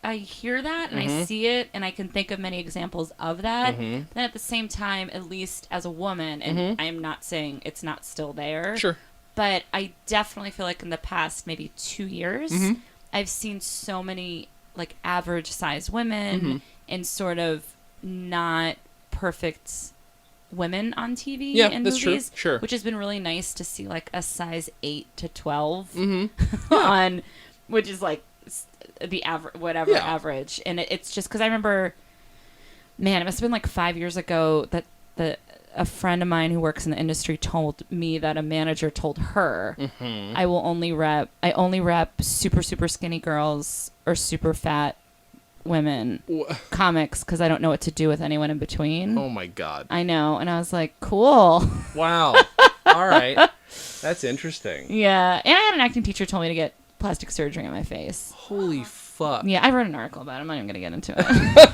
I hear that and I see it and I can think of many examples of that. Mm-hmm. But then at the same time, at least as a woman, and I am not saying it's not still there. Sure. But I definitely feel like in the past maybe 2 years, I've seen so many like average sized women and sort of not perfect women on TV and movies, true. Sure. Which has been really nice to see like a size 8 to 12 on, which is like the average, average. And it's just because I remember, man, it must have been like 5 years ago that a friend of mine who works in the industry told me that a manager told her, I only rep super, super skinny girls or super fat women comics because I don't know what to do with anyone in between. Oh my God. I know. And I was like, cool. Wow. All right. That's interesting. Yeah. And I had an acting teacher told me to get plastic surgery on my face. Holy fuck. Yeah, I wrote an article about it. I'm not even going to get into it.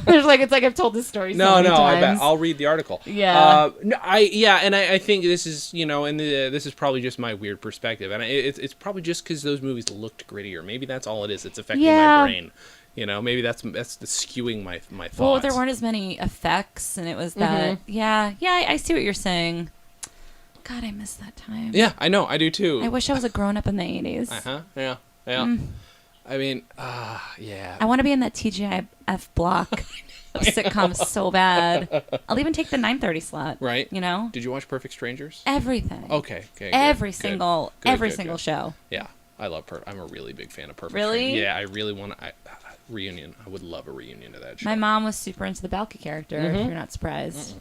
It's like I've told this story so many times. I bet. I'll read the article. Yeah. I think this is, this is probably just my weird perspective. And it's probably just because those movies looked grittier. Maybe that's all it is. It's affecting my brain. Maybe that's the skewing my thoughts. Well, there weren't as many effects, and it was that. Yeah, I see what you're saying. God, I miss that time. Yeah, I know. I do too. I wish I was a grown up in the 80s. Yeah. I mean, yeah. I want to be in that TGIF block of sitcoms so bad. I'll even take the 9:30 slot. Right. Did you watch Perfect Strangers? Everything. Okay. Every single show. Yeah, I love I'm a really big fan of Perfect. Really? Yeah, I really want to. Reunion. I would love a reunion of that show. My mom was super into the Balky character. If you're not surprised.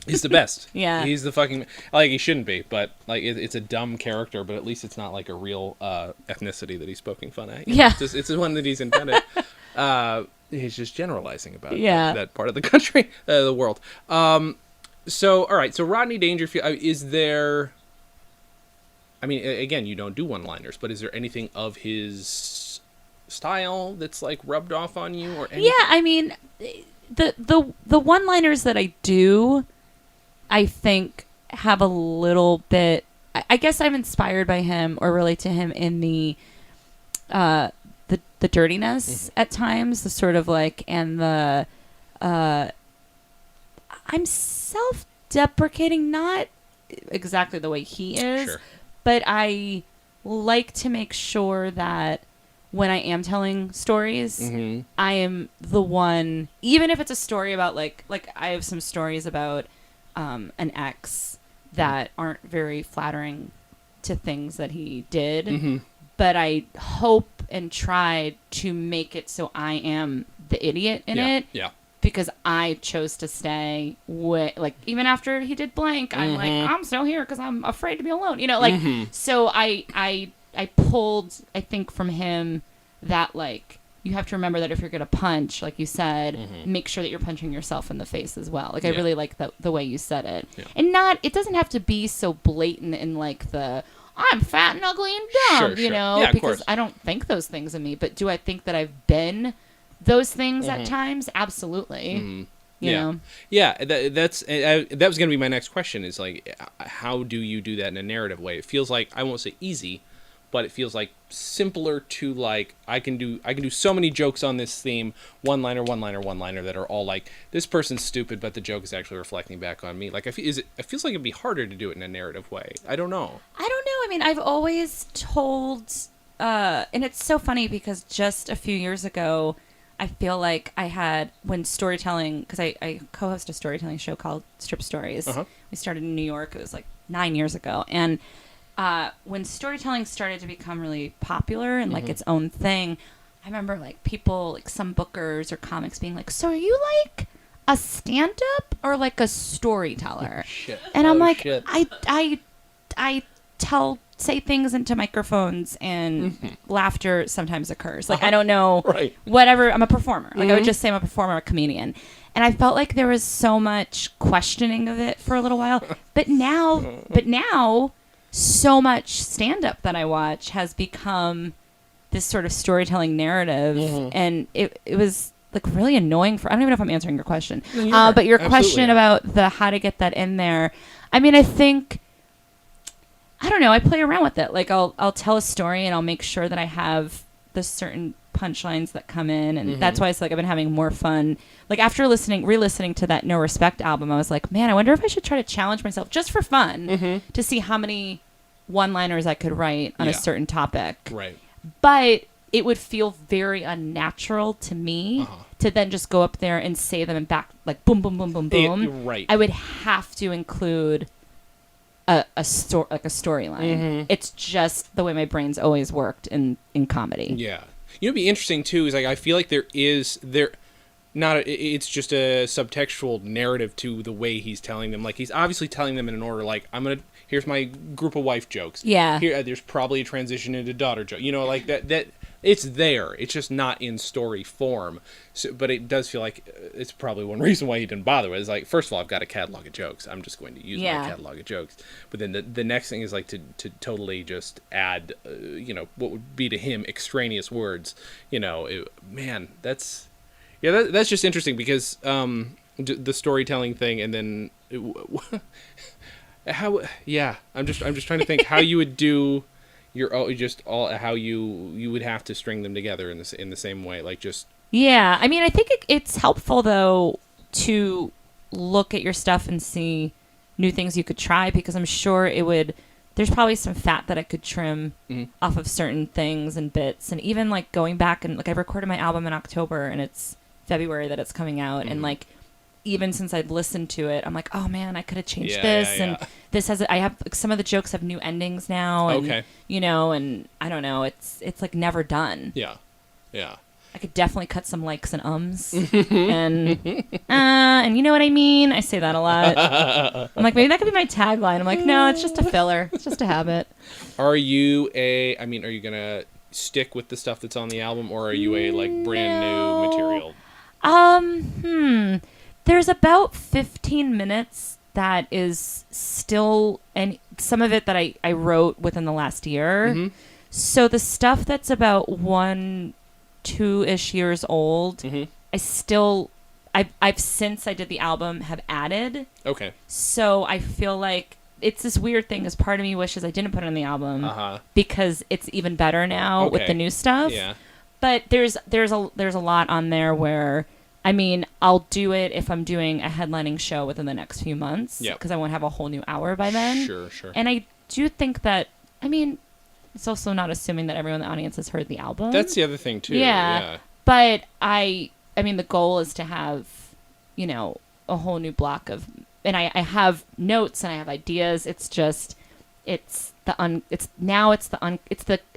He's the best. Yeah. He's the fucking... Like, he shouldn't be, but, like, it's a dumb character, but at least it's not, like, a real ethnicity that he's poking fun at. Yeah. It's the one that he's intended. He's just generalizing about that part of the country, the world. So, all right, so Rodney Dangerfield, is there... I mean, again, you don't do one-liners, but is there anything of his style that's, like, rubbed off on you or anything? Yeah, I mean, the one-liners that I do... I think have a little bit. I guess I'm inspired by him or relate to him in the dirtiness at times, the sort of like, and the I'm self-deprecating, not exactly the way he is, but I like to make sure that when I am telling stories, I am the one, even if it's a story about like I have some stories about an ex that aren't very flattering to things that he did, but I hope and try to make it so I am the idiot in it. Yeah. because I chose to stay like even after he did blank, I'm like, I'm still here because I'm afraid to be alone. You know, like so I pulled, I think, from him that like you have to remember that if you're gonna punch, like you said, make sure that you're punching yourself in the face as well. Like I really like the way you said it, and it doesn't have to be so blatant in like the I'm fat and ugly and dumb, you know, because I don't think those things of me. But do I think that I've been those things at times? Absolutely. You know? Yeah, that was going to be my next question is like, how do you do that in a narrative way? It feels like, I won't say easy, but it feels like simpler to like, I can do so many jokes on this theme, one-liner that are all like, this person's stupid, but the joke is actually reflecting back on me. Like, it feels like it'd be harder to do it in a narrative way. I don't know. I mean, I've always told, and it's so funny because just a few years ago, I feel like I had, when storytelling, because I co-host a storytelling show called Strip Stories. We started in New York. It was like 9 years ago. And when storytelling started to become really popular and like its own thing, I remember like people, like some bookers or comics being like, so are you like a stand-up or like a storyteller? And I'm like, I say things into microphones and laughter sometimes occurs. Like, I don't know, whatever. I'm a performer. Like I would just say I'm a performer, a comedian. And I felt like there was so much questioning of it for a little while. But now so much stand-up that I watch has become this sort of storytelling narrative. And it was like really annoying I don't even know if I'm answering your question. But your question about how to get that in there. I mean, I don't know. I play around with it. Like I'll tell a story and I'll make sure that I have the certain punchlines that come in, and that's why it's like I've been having more fun. Like after re-listening to that No Respect album, I was like, man, I wonder if I should try to challenge myself just for fun to see how many one-liners I could write on a certain topic. Right. But it would feel very unnatural to me to then just go up there and say them and back like boom, boom, boom, boom, boom. Right. I would have to include a storyline. It's just the way my brain's always worked in comedy. Yeah. You know, what'd be interesting too is like I feel like it's just a subtextual narrative to the way he's telling them. Like he's obviously telling them in an order. Like here's my group of wife jokes. Yeah. Here, there's probably a transition into daughter joke. You know, like that. It's there. It's just not in story form. So, but it does feel like it's probably one reason why he didn't bother with it. Is like, first of all, I've got a catalog of jokes. I'm just going to use my catalog of jokes. But then the next thing is like to totally just add, what would be to him extraneous words. You know, that's just interesting because the storytelling thing, and then I'm just trying to think how you would do. How you would have to string them together in the same way, like just. Yeah, I mean, I think it's helpful though to look at your stuff and see new things you could try, because I'm sure there's probably some fat that I could trim off of certain things and bits, and even like going back and like I recorded my album in October and it's February that it's coming out, and like. Even since I've listened to it, I'm like, oh man, I could have changed this, and this has. I have some of the jokes have new endings now, and and I don't know, it's like never done. Yeah. I could definitely cut some likes and ums, and you know what I mean. I say that a lot. I'm like, maybe that could be my tagline. I'm like, no, it's just a filler. It's just a habit. Are you gonna stick with the stuff that's on the album, or are you a like brand new material? There's about 15 minutes that is still, and some of it that I wrote within the last year. So the stuff that's about 2-ish years old, I've since I did the album have added. Okay. So I feel like it's this weird thing, as part of me wishes I didn't put it on the album because it's even better now with the new stuff. Yeah. But there's a lot on there where. I mean, I'll do it if I'm doing a headlining show within the next few months, because I won't have a whole new hour by then. Sure. And I do think that, I mean, it's also not assuming that everyone in the audience has heard the album. That's the other thing, too. Yeah. But I mean, the goal is to have, a whole new block of, and I have notes and I have ideas. It's just, it's the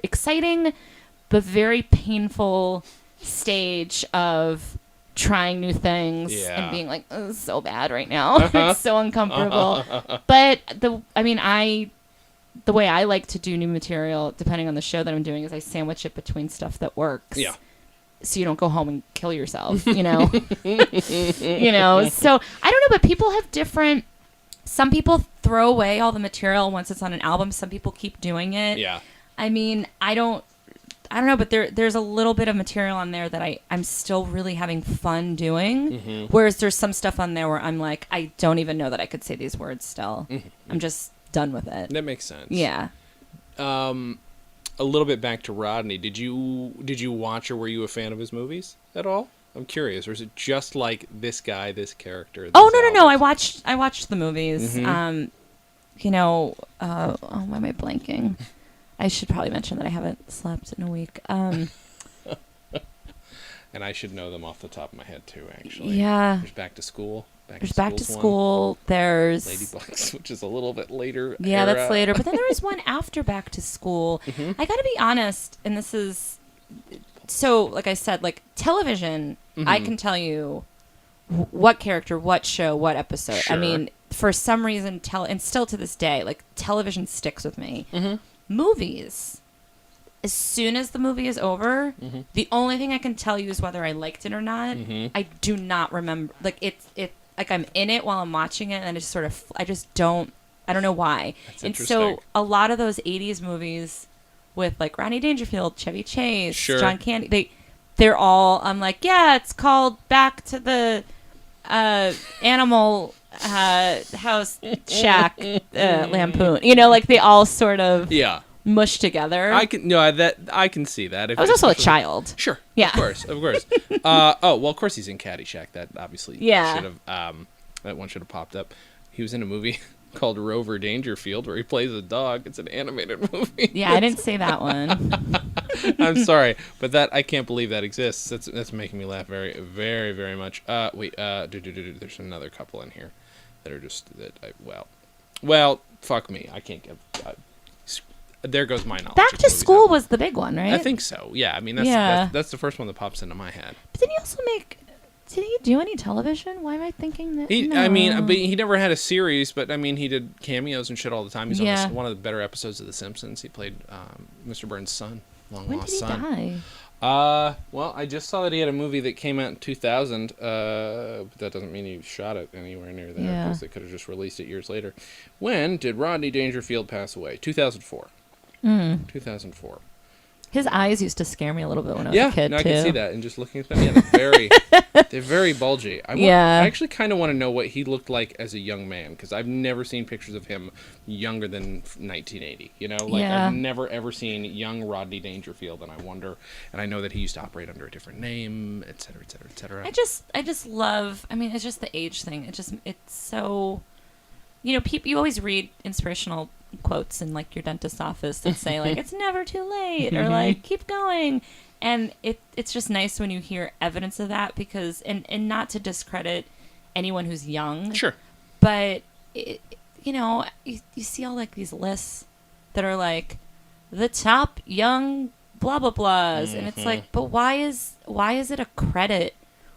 exciting but very painful stage of trying new things Yeah. and being like, oh, this is so bad right now. It's so uncomfortable. But the way I like to do new material, depending on the show that I'm doing, is I sandwich it between stuff that works. Yeah. So you don't go home and kill yourself, you know? You know, so I don't know, but people have different, some people throw away all the material once it's on an album. Some people keep doing it. Yeah. I mean, I don't know, but there's a little bit of material on there that I'm still really having fun doing. Whereas there's some stuff on there where I'm like, I don't even know that I could say these words still. I'm just done with it. That makes sense. Yeah. A little bit back to Rodney. Did you watch or were you a fan of his movies at all? I'm curious. Or is it just like this guy, this character? Oh, no. I watched the movies. You know, why am I blanking? I should probably mention that I haven't slept in a week. And I should know them off the top of my head too, actually. Yeah. There's Back to School. There's Back to School. There's Ladybugs, which is a little bit later. Yeah, era. that's later. But then there was one after Back to School. I got to be honest, and this is so, like I said, like television, I can tell you what character, what show, what episode. Sure. I mean, for some reason, and still to this day, like television sticks with me. Movies, as soon as the movie is over, the only thing I can tell you is whether I liked it or not. I do not remember. Like like I'm in it while I'm watching it, and I don't know why. That's and interesting. so a lot of those 80s movies with like Rodney Dangerfield, Chevy Chase, Sure. John Candy, they're all, I'm like, yeah, it's called Back to the Animal House Shack Lampoon. You know, like they all sort of mush together. I can see that. I was also a child. Sure. Yeah. Of course. Of course he's in Caddyshack. That obviously Yeah. should have that one should have popped up. He was in a movie called Rover Dangerfield where he plays a dog. It's an animated movie. Yeah, I didn't say that one. I'm sorry, but I can't believe that exists. That's making me laugh very, very, very much. There's another couple in here that are just well, fuck me. I can't give. There goes my knowledge. Back of to movies School now. was the big one, right? I think so. Yeah, I mean that's the first one that pops into my head. But did he also did he do any television? Why am I thinking that? But No. he never had a series. But I mean, he did cameos and shit all the time. He's Yeah. on one of the better episodes of The Simpsons. He played Mr. Burns' son, long When lost did he son. die? Well, I just saw that he had a movie that came out in 2000. But that doesn't mean he shot it anywhere near there Yeah. because they could have just released it years later. When did Rodney Dangerfield pass away? 2004. 2004. His eyes used to scare me a little bit when I was a kid, no, I too. can see that. And just looking at them, they're very bulgy. I actually kind of want to know what he looked like as a young man because I've never seen pictures of him younger than 1980. You know, I've never ever seen young Rodney Dangerfield, and I wonder. And I know that he used to operate under a different name, et cetera, et cetera, et cetera. I just love. I mean, it's just the age thing. It's so. You know, you always read inspirational quotes in like your dentist's office that say like it's never too late or like keep going, and it's just nice when you hear evidence of that because and not to discredit anyone who's young, Sure, but you see all like these lists that are like the top young blah blah blahs, and it's like, but why is it a credit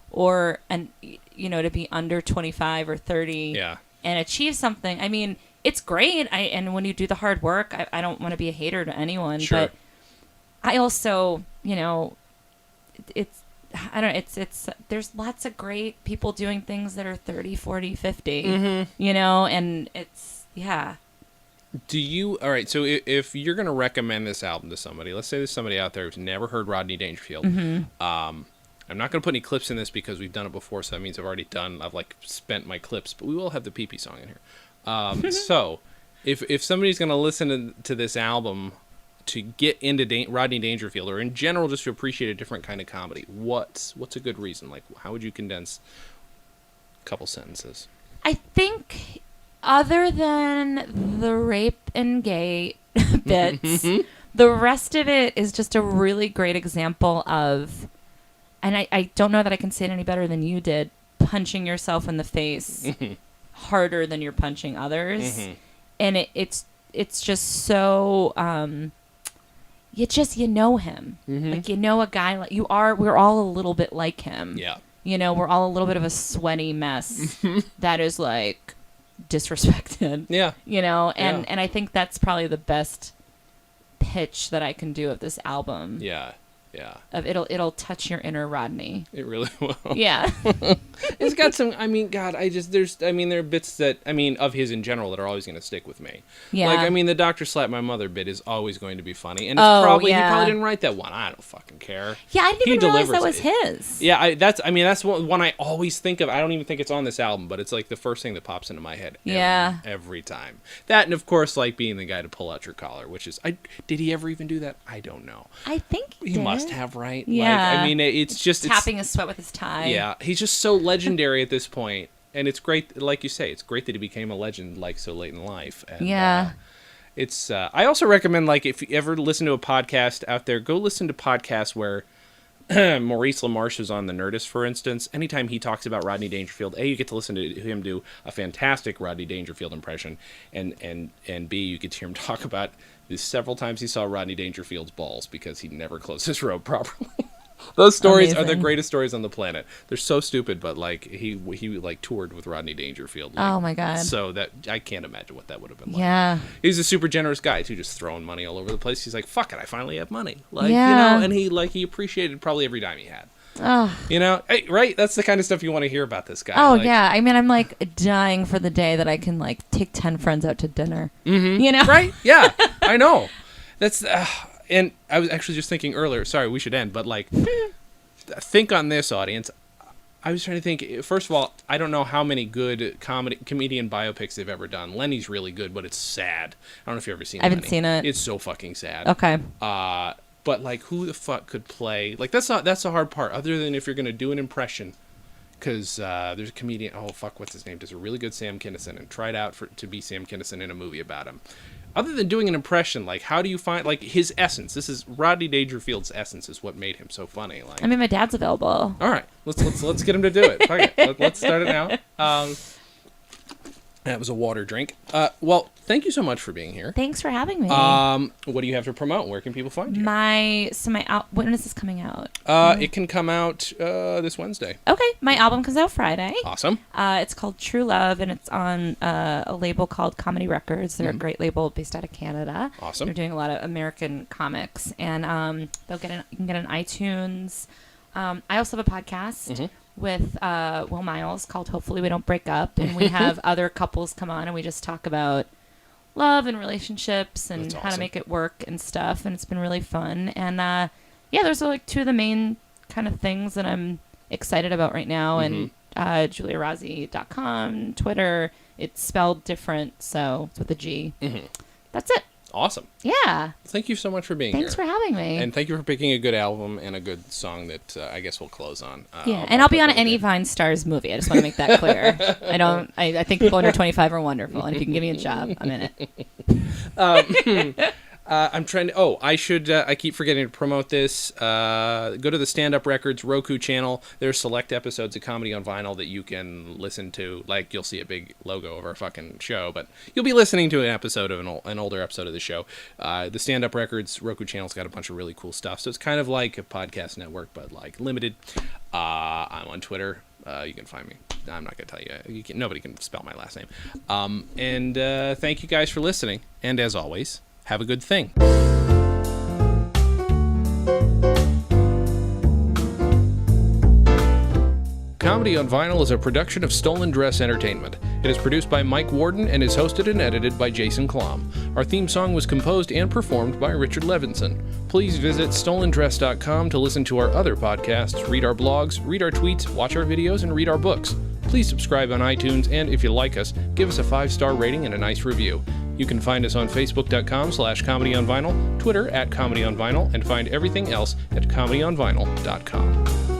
or to be under 25 or 30 and achieve something? I mean, it's great. And when you do the hard work, I don't want to be a hater to anyone, but I also, there's lots of great people doing things that are 30, 40, 50, and all right, so if you're going to recommend this album to somebody, let's say there's somebody out there who's never heard Rodney Dangerfield, I'm not going to put any clips in this because we've done it before, so that means I've spent my clips, but we will have the pee-pee song in here. So, if somebody's going to listen to this album to get into Rodney Dangerfield, or in general just to appreciate a different kind of comedy, what's a good reason? Like, how would you condense a couple sentences? I think other than the rape and gay bits, the rest of it is just a really great example of, and I don't know that I can say it any better than you did, punching yourself in the face harder than you're punching others. And it's just so you know him. Like, a guy like we're all a little bit like him. You know, we're all a little bit of a sweaty mess that is like disrespected. Yeah. You know, and Yeah. and I think that's probably the best pitch that I can do of this album. Yeah. Yeah. Of it'll touch your inner Rodney. It really will. Yeah. It's got some, I mean, God, there are bits that, I mean, of his in general that are always going to stick with me. Yeah. Like, I mean, the Dr. Slap My Mother bit is always going to be funny. And Oh, he yeah. probably didn't write that one. I don't fucking care. Yeah, I didn't He even realize that delivers was it. his. Yeah, that's one I always think of. I don't even think it's on this album, but it's like the first thing that pops into my head. Yeah. Every time. That, and of course, like being the guy to pull out your collar, which is, did he ever even do that? I don't know. I think He must have, right? Yeah. Like, I mean, it's just... Tapping his sweat with his tie. Yeah, he's just so legendary at this point, and it's great, like you say, it's great that he became a legend like so late in life. And, Yeah. it's. I also recommend, like, if you ever listen to a podcast out there, go listen to podcasts where Maurice LaMarche is on the Nerdist, for instance. Anytime he talks about Rodney Dangerfield, A, you get to listen to him do a fantastic Rodney Dangerfield impression, and B, you get to hear him talk about the several times he saw Rodney Dangerfield's balls because he never closed his robe properly. Those stories are the Amazing. greatest stories on the planet. They're so stupid, but like he like toured with Rodney Dangerfield. Like, Oh my God. So that I can't imagine what that would have been like. Yeah. He's a super generous guy too, just throwing money all over the place. He's like, "Fuck it, I finally have money." Like Yeah. you know, and he appreciated probably every dime he had. Oh. You know, hey, right? That's the kind of stuff you want to hear about this guy. Oh Like, yeah. I mean, I'm like dying for the day that I can like take 10 friends out to dinner. Mm-hmm. You know? Right? Yeah, I know. That's and I was actually just thinking earlier. Sorry, we should end, but like. Think on this, audience. I was trying to think. First of all, I don't know how many good comedian biopics they've ever done. Lenny's really good, but it's sad. I don't know if you've ever seen. I haven't Lenny. seen it. It's so fucking sad. Okay. But like, who the fuck could play? Like, that's the hard part. Other than if you're gonna do an impression, because there's a comedian. Oh fuck, what's his name? Does a really good Sam Kinison and tried out to be Sam Kinison in a movie about him. Other than doing an impression, like, how do you find, like, his essence? This is Rodney Dangerfield's essence is what made him so funny. Like, I mean, my dad's available. all right, let's get him to do it. Fuck it. Let's start it now. That was a water drink. Well, thank you so much for being here. Thanks for having me. What do you have to promote? Where can people find you? When is this coming out? It can come out this Wednesday. Okay, my album comes out Friday. Awesome. It's called True Love, and it's on a label called Comedy Records. They're a great label based out of Canada. Awesome. They're doing a lot of American comics, and you can get it on iTunes. I also have a podcast with Will Miles called Hopefully We Don't Break Up, and we have other couples come on, and we just talk about love and relationships and That's how to awesome. make it work and stuff, and it's been really fun. And yeah, those are like two of the main kind of things that I'm excited about right now. And GiuliaRozzi.com, Twitter, it's spelled different, so it's with a G. That's it. Awesome. Yeah. Thank you so much for being Thanks here. for having me. And thank you for picking a good album and a good song that I guess we'll close on. Yeah, and I'll be on any Vine Stars movie. I just want to make that clear. I think people under 25 are wonderful, and if you can give me a job, I'm in it. I'm trying to. I should. I keep forgetting to promote this. Go to the Stand Up Records Roku channel. There's select episodes of Comedy on Vinyl that you can listen to. Like, you'll see a big logo of our fucking show, but you'll be listening to an episode of an older episode of the show. The Stand Up Records Roku channel's got a bunch of really cool stuff. So it's kind of like a podcast network, but like limited. I'm on Twitter. You can find me. I'm not going to tell you. Nobody can spell my last name. And thank you guys for listening. And as always, have a good thing. Comedy on Vinyl is a production of Stolen Dress Entertainment. It is produced by Mike Warden and is hosted and edited by Jason Klamm. Our theme song was composed and performed by Richard Levinson. Please visit stolendress.com to listen to our other podcasts, read our blogs, read our tweets, watch our videos, and read our books. Please subscribe on iTunes, and if you like us, give us a 5-star rating and a nice review. You can find us on facebook.com/comedyonvinyl, Twitter @comedyonvinyl, and find everything else at comedyonvinyl.com.